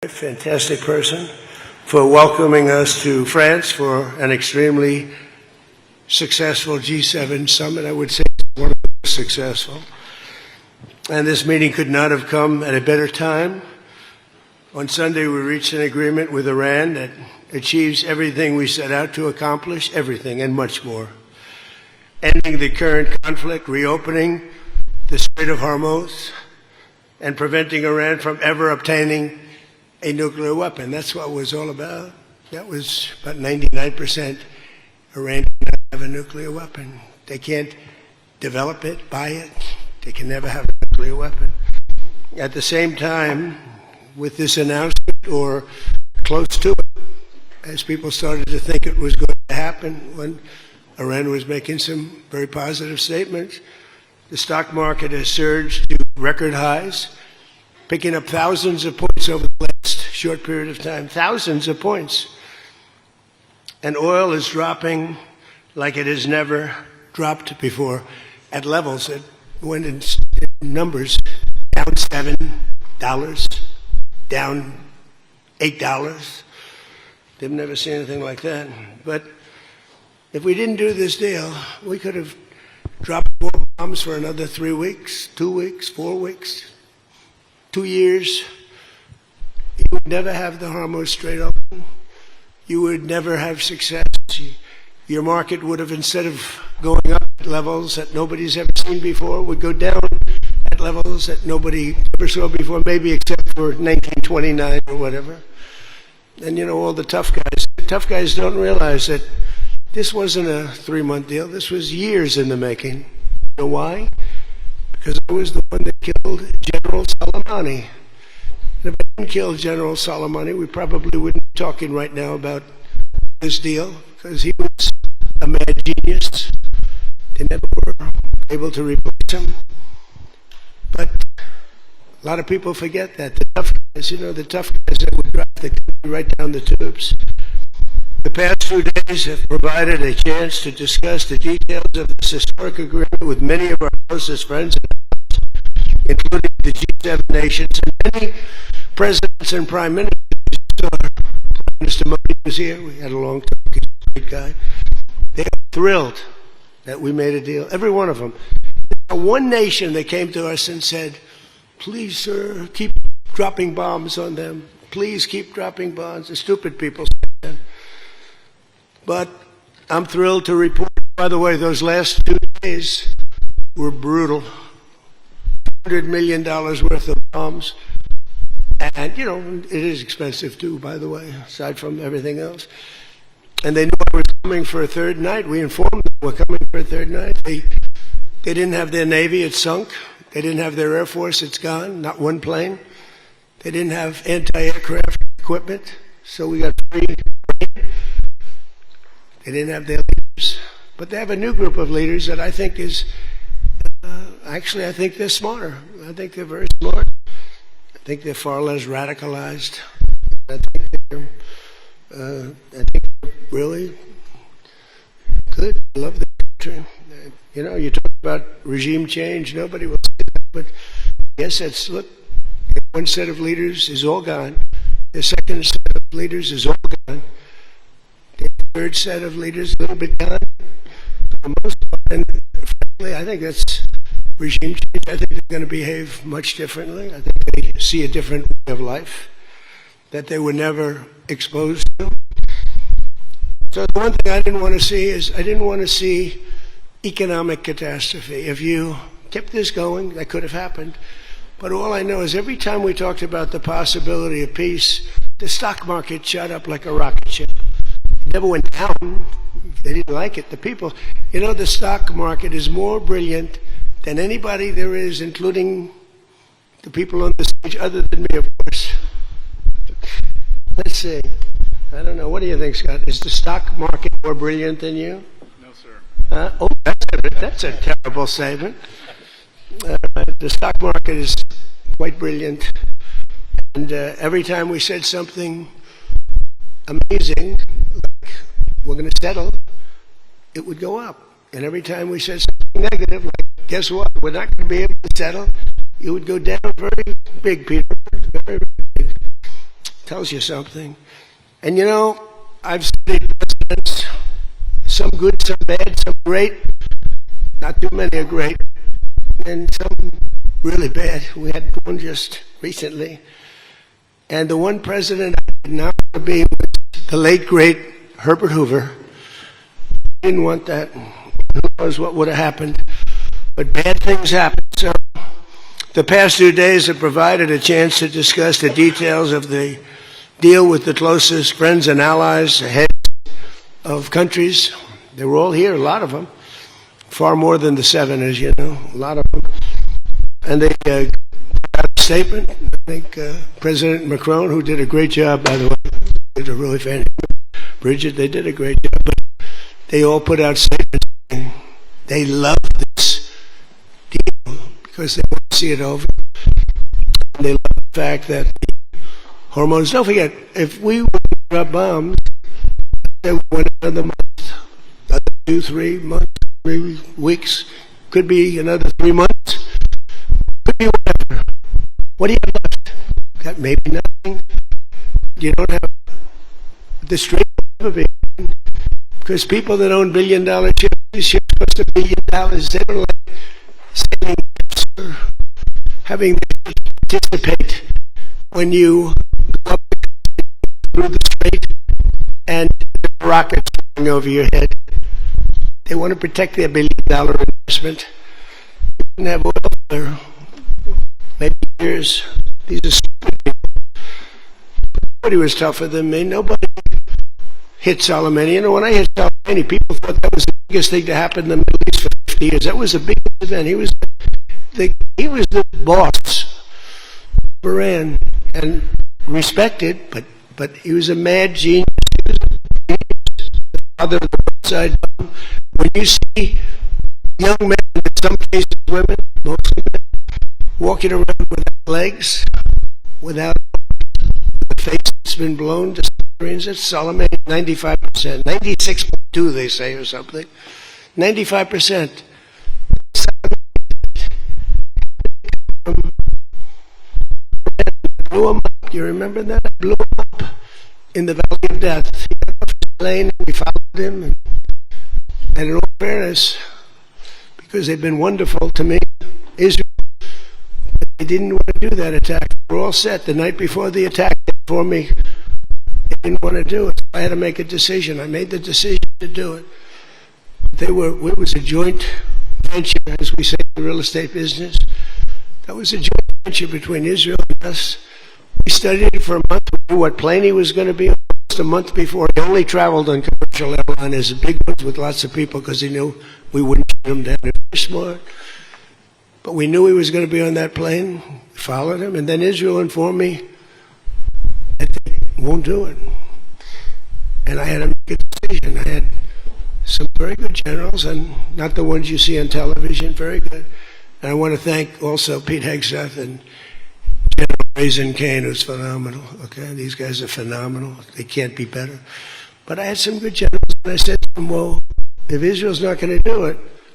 A fantastic person, for welcoming us to France for an extremely successful G7 summit. I would say one of the most successful. And this meeting could not have come at a better time. On Sunday, we reached an agreement with Iran that achieves everything we set out to accomplish, everything and much more. Ending the current conflict, reopening the Strait of Hormuz, and preventing Iran from ever obtaining a nuclear weapon. That's what it was all about. That was about 99%. Iran cannot have a nuclear weapon. They can't develop it, buy it. They can never have a nuclear weapon. At the same time, with this announcement, or close to it, as people started to think it was going to happen when Iran was making some very positive statements, the stock market has surged to record highs, picking up thousands of points over the last short period of time, thousands of points. And oil is dropping like it has never dropped before, at levels that went in numbers, down $7, down $8. They've never seen anything like that. But if we didn't do this deal, we could have dropped more bombs for another 3 weeks, 2 weeks, 4 weeks, 2 years. You would never have the Hormuz Strait open. You would never have success. Your market would have, instead of going up at levels that nobody's ever seen before, would go down at levels that nobody ever saw before, maybe except for 1929 or whatever. And you know, all the tough guys don't realize that this wasn't a 3-month deal. This was years in the making. You know why? Because I was the one that killed General Soleimani. And if I didn't kill General Soleimani, we probably wouldn't be talking right now about this deal, because he was a mad genius. They never were able to replace him. But a lot of people forget that. The tough guys, the tough guys that would drive the country right down the tubes. The past few days have provided a chance to discuss the details of this historic agreement with many of our closest friends, including the G7 nations and many presidents and prime ministers. Prime Minister Modi was here. We had a long talk. He's a great guy. They are thrilled that we made a deal. Every one of them. There's one nation that came to us and said, "Please, sir, keep dropping bombs on them. Please keep dropping bombs." The stupid people said that. But I'm thrilled to report, by the way, those last 2 days were brutal. $100 million worth of bombs. And, it is expensive too, by the way, aside from everything else. And they knew I was coming for a third night. We informed them we're coming for a third night. They didn't have their Navy, it's sunk. They didn't have their Air Force, it's gone, not one plane. They didn't have anti-aircraft equipment, so we got free rain. They didn't have their leaders. But they have a new group of leaders that I think is, I think they're smarter. I think they're very smart. I think they're far less radicalized. I think they're really good. I love the country. You talk about regime change, nobody will say that, but yes, look, one set of leaders is all gone. The second set of leaders is all gone. The third set of leaders a little bit gone. For the most part, and frankly, I think that's regime change. I think they're going to behave much differently. I think they see a different way of life that they were never exposed to. So the one thing I didn't want to see is I didn't want to see economic catastrophe. If you kept this going, that could have happened. But all I know is every time we talked about the possibility of peace, the stock market shot up like a rocket ship. It never went down. They didn't like it. The people, the stock market is more brilliant than anybody there is, including the people on the stage, other than me, of course. Let's see. I don't know. What do you think, Scott? Is the stock market more brilliant than you? No, sir. That's a terrible statement. The stock market is quite brilliant. And every time we said something amazing, like we're going to settle, it would go up. And every time we said something negative, like, guess what? We're not going to be able to settle, it would go down very big, Peter. Very big. Tells you something. And you know, I've studied presidents, some good, some bad, some great. Not too many are great, and some really bad. We had one just recently. And the one president I did not want to be was the late, great Herbert Hoover. Didn't want that. Who knows what would have happened. But bad things happen. So the past 2 days have provided a chance to discuss the details of the deal with the closest friends and allies, heads of countries. They were all here, a lot of them. Far more than the 7, as you know, a lot of them. And they put out a statement. I think President Macron, who did a great job, by the way, did a really fantastic. Bridget, they did a great job. But they all put out statements saying they love this deal because they want to see it over. And they love the fact that the Hormuz, don't forget, if we would drop bombs, they went another month, another 2, 3 months, 3 weeks, could be another 3 months, could be whatever. What do you have left? Got maybe nothing. You don't have the Strait of Hormuz, because people that own $billion-dollar ships, these ships cost $1 billion. They don't like sailing ships or having to participate when you go up through the strait and the rockets flying over your head. They want to protect their $1 billion investment. They didn't have oil for maybe years. These are stupid people. Nobody was tougher than me. Nobody hit Soleimani. You know, when I hit Soleimani, people thought that was the biggest thing to happen in the Middle East for 50 years. That was a big event. He was the boss of Iran and respected, but he was a mad genius. He was a genius. The father of the roadside bomb. When you see young men, in some cases women, mostly men, walking around without legs, without the face that's been blown to smithereens, it's Soleimani, 95%, 96.2 they say or something, 95%. Blew him up. You remember that? I blew him up in the Valley of Death. He got off the plane and we followed him. And in all fairness, because they've been wonderful to me, Israel, they didn't want to do that attack. They were all set the night before the attack. They informed me they didn't want to do it. I had to make a decision. I made the decision to do it. It was a joint venture, as we say in the real estate business. That was a joint venture between Israel and us. We studied it for a month. We knew what plane he was going to be on. A month before. He only traveled on commercial airliners, big ones with lots of people, because he knew we wouldn't shoot him down. He was smart. But we knew he was going to be on that plane. We followed him. And then Israel informed me that they won't do it. And I had to make a decision. I had some very good generals, and not the ones you see on television, very good. And I want to thank also Pete Hegseth and General Raisin Kane, who's phenomenal. Okay, these guys are phenomenal. They can't be better. But I had some good generals, and I said to them, well, if Israel's not going to do it,